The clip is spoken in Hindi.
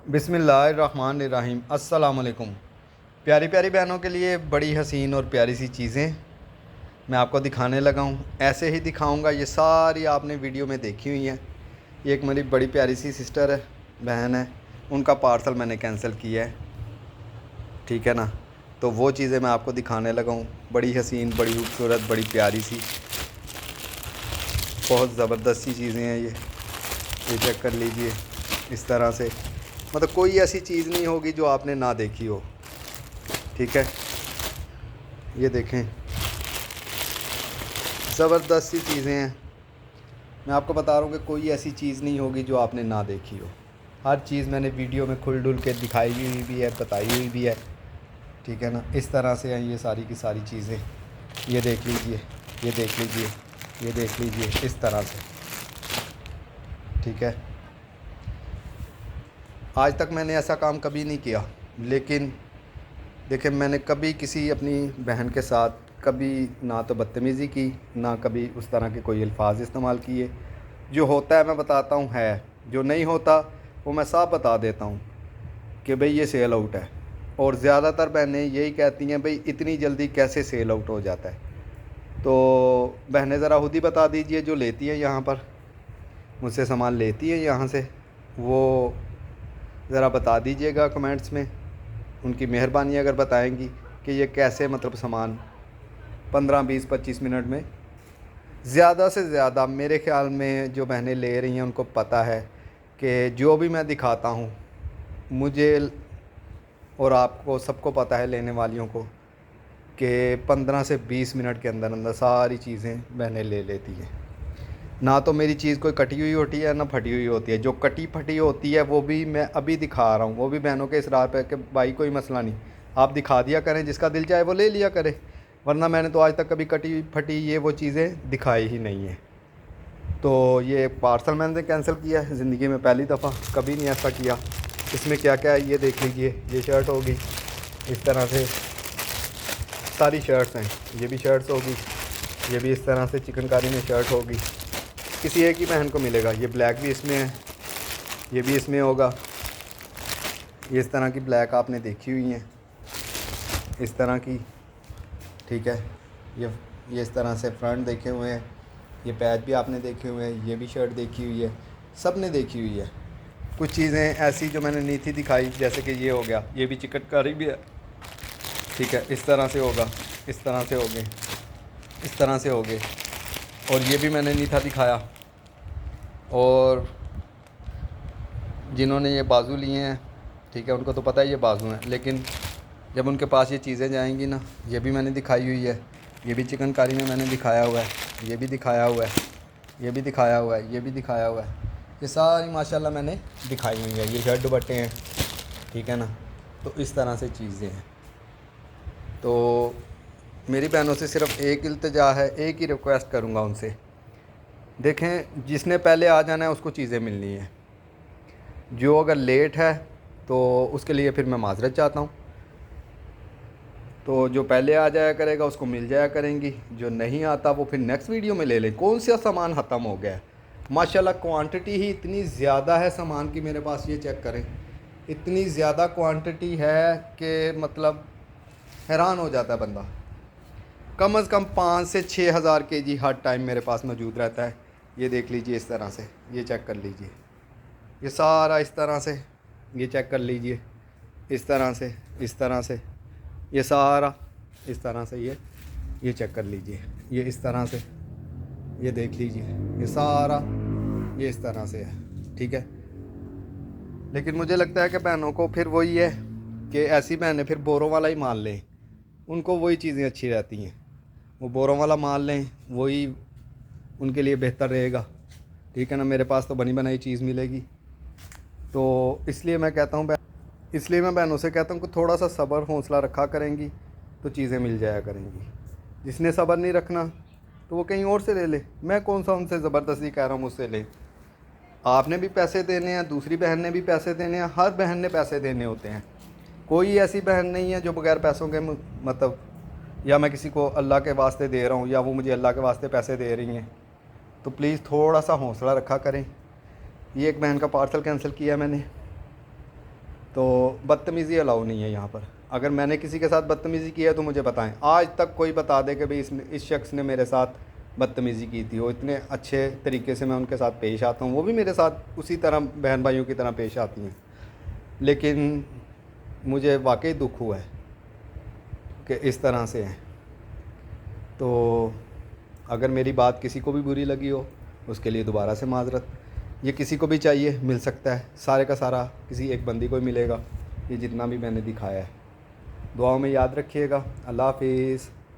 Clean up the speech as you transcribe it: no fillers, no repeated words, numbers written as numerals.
बिस्मिल्लाहिर्रहमानिर्रहीम। अस्सलाम वालेकुम। प्यारी प्यारी बहनों के लिए बड़ी हसीन और प्यारी सी चीज़ें मैं आपको दिखाने लगा हूँ। ऐसे ही दिखाऊंगा, ये सारी आपने वीडियो में देखी हुई हैं। ये एक मेरी बड़ी प्यारी सी सिस्टर है, बहन है, उनका पार्सल मैंने कैंसिल किया है, ठीक है ना। तो वो चीज़ें मैं आपको दिखाने लगा हूँ। बड़ी हसीन, बड़ी खूबसूरत, बड़ी प्यारी सी, बहुत ज़बरदस्त सी चीज़ें हैं ये चेक कर लीजिए। इस तरह से मतलब कोई ऐसी चीज़ नहीं होगी जो आपने ना देखी हो, ठीक है। ये देखें, ज़बरदस्त सी चीज़ें हैं। मैं आपको बता रहा हूँ कि कोई ऐसी चीज़ नहीं होगी जो आपने ना देखी हो। हर चीज़ मैंने वीडियो में खुल डुल के दिखाई हुई भी है, बताई हुई भी है, ठीक है ना। इस तरह से हैं ये सारी की सारी चीज़ें। ये देख लीजिए, ये देख लीजिए, ये देख लीजिए, इस तरह से, ठीक है। आज तक मैंने ऐसा काम कभी नहीं किया, लेकिन देखिए, मैंने कभी किसी अपनी बहन के साथ कभी ना तो बदतमीज़ी की, ना कभी उस तरह के कोई अल्फाज इस्तेमाल किए। जो होता है मैं बताता हूँ है, जो नहीं होता वो मैं साफ बता देता हूँ कि भाई ये सेल आउट है। और ज़्यादातर बहनें यही कहती हैं, भाई इतनी जल्दी कैसे सेल आउट हो जाता है। तो बहनें ज़रा खुद ही बता दीजिए, जो लेती हैं यहाँ पर मुझसे सामान लेती हैं यहाँ से, वो ज़रा बता दीजिएगा कमेंट्स में। उनकी मेहरबानी अगर बताएंगी कि ये कैसे मतलब सामान 15-20-25 मिनट में, ज़्यादा से ज़्यादा मेरे ख़्याल में जो बहनें ले रही हैं उनको पता है कि जो भी मैं दिखाता हूँ, मुझे और आपको सबको पता है, लेने वालियों को, कि 15 से 20 मिनट के अंदर अंदर सारी चीज़ें बहनें ले लेती हैं। ना तो मेरी चीज़ कोई कटी हुई होती है, ना फटी हुई होती है। जो कटी फटी होती है वो भी मैं अभी दिखा रहा हूँ, वो भी बहनों के इसरार पे कि भाई कोई मसला नहीं, आप दिखा दिया करें, जिसका दिल चाहे वो ले लिया करे। वरना मैंने तो आज तक कभी कटी फटी ये वो चीज़ें दिखाई ही नहीं है। तो ये पार्सल मैंने कैंसिल किया है, ज़िंदगी में पहली दफ़ा, कभी नहीं ऐसा किया। इसमें क्या क्या है ये देख लीजिए। ये शर्ट होगी, इस तरह से सारी शर्ट्स हैं। ये भी शर्ट्स होगी, ये भी इस तरह से चिकनकारी में शर्ट होगी। किसी एक ही बहन को मिलेगा। ये ब्लैक भी इसमें है, ये भी इसमें होगा। ये इस तरह की ब्लैक आपने देखी हुई हैं, इस तरह की, ठीक है। ये इस तरह से फ्रंट देखे हुए हैं, ये पैच भी आपने देखे हुए हैं, ये भी शर्ट देखी हुई है, सब ने देखी हुई है। कुछ चीज़ें ऐसी जो मैंने नहीं थी दिखाई, जैसे कि ये हो गया, ये भी चिकनकारी भी है, ठीक है। इस तरह से होगा, इस तरह से हो गए, इस तरह से हो गए। और ये भी मैंने नहीं था दिखाया। और जिन्होंने ये बाजू लिए हैं, ठीक है, उनको तो पता है ये बाजू हैं, लेकिन जब उनके पास ये चीज़ें जाएंगी ना, ये भी मैंने दिखाई हुई है। ये भी चिकनकारी में मैंने दिखाया हुआ है, ये भी दिखाया हुआ है, ये भी दिखाया हुआ है, ये भी दिखाया हुआ है। ये सारी माशाल्लाह मैंने दिखाई हुई है। ये शर्ट दुपट्टे हैं, ठीक है ना। तो इस तरह से चीज़ें हैं। तो मेरी बहनों से सिर्फ़ एक इल्तिजा है, एक ही रिक्वेस्ट करूँगा उनसे, देखें, जिसने पहले आ जाना है उसको चीज़ें मिलनी है। जो अगर लेट है तो उसके लिए फिर मैं माज़रत चाहता हूँ। तो जो पहले आ जाया करेगा उसको मिल जाया करेंगी, जो नहीं आता वो फिर नेक्स्ट वीडियो में ले लें। कौन सा सामान ख़त्म हो गया है, माशाल्लाह क्वांटिटी ही इतनी ज़्यादा है सामान की मेरे पास। ये चेक करें, इतनी ज़्यादा क्वांटिटी है कि मतलब हैरान हो जाता है बंदा। कम से कम 5 से 6 हज़ार kg हर टाइम मेरे पास मौजूद रहता है। ये देख लीजिए, इस तरह से, ये चेक कर लीजिए, ये सारा इस तरह से, ये चेक कर लीजिए, इस तरह से, इस तरह से, ये सारा इस तरह से, ये चेक कर लीजिए, ये इस तरह से, ये देख लीजिए, ये सारा ये इस तरह से है, ठीक है। लेकिन मुझे लगता है कि बहनों को फिर वही है कि ऐसी बहनें फिर बोरों वाला ही माल लें, उनको वही चीज़ें अच्छी रहती हैं। वो बोरों वाला माल लें, वही उनके लिए बेहतर रहेगा, ठीक है ना। मेरे पास तो बनी बनाई चीज़ मिलेगी। तो इसलिए मैं कहता हूँ, इसलिए मैं बहनों से कहता हूँ कि थोड़ा सा सब्र हौसला रखा करेंगी तो चीज़ें मिल जाया करेंगी। जिसने सब्र नहीं रखना तो वो कहीं और से ले ले। मैं कौन सा उनसे ज़बरदस्ती कह रहा हूँ मुझसे ले। आपने भी पैसे देने हैं, दूसरी बहन ने भी पैसे देने हैं, हर बहन ने पैसे देने होते हैं। कोई ऐसी बहन नहीं है जो बगैर पैसों के, मतलब या मैं किसी को अल्लाह के वास्ते दे रहा हूँ या वो मुझे अल्लाह के वास्ते पैसे दे रही हैं। तो प्लीज़ थोड़ा सा हौसला रखा करें। ये एक बहन का पार्सल कैंसिल किया मैंने, तो बदतमीज़ी अलाउ नहीं है यहाँ पर। अगर मैंने किसी के साथ बदतमीज़ी की है तो मुझे बताएं। आज तक कोई बता दे कि भाई इस शख्स ने मेरे साथ बदतमीज़ी की थी। वो इतने अच्छे तरीके से मैं उनके साथ पेश आता हूँ, वो भी मेरे साथ उसी तरह बहन भाइयों की तरह पेश आती हैं। लेकिन मुझे वाकई दुख हुआ है कि इस तरह से हैं। तो अगर मेरी बात किसी को भी बुरी लगी हो उसके लिए दोबारा से माज़रत। ये किसी को भी चाहिए मिल सकता है, सारे का सारा किसी एक बंदी को ही मिलेगा, ये जितना भी मैंने दिखाया है। दुआओं में याद रखिएगा। अल्लाह हाफिज़।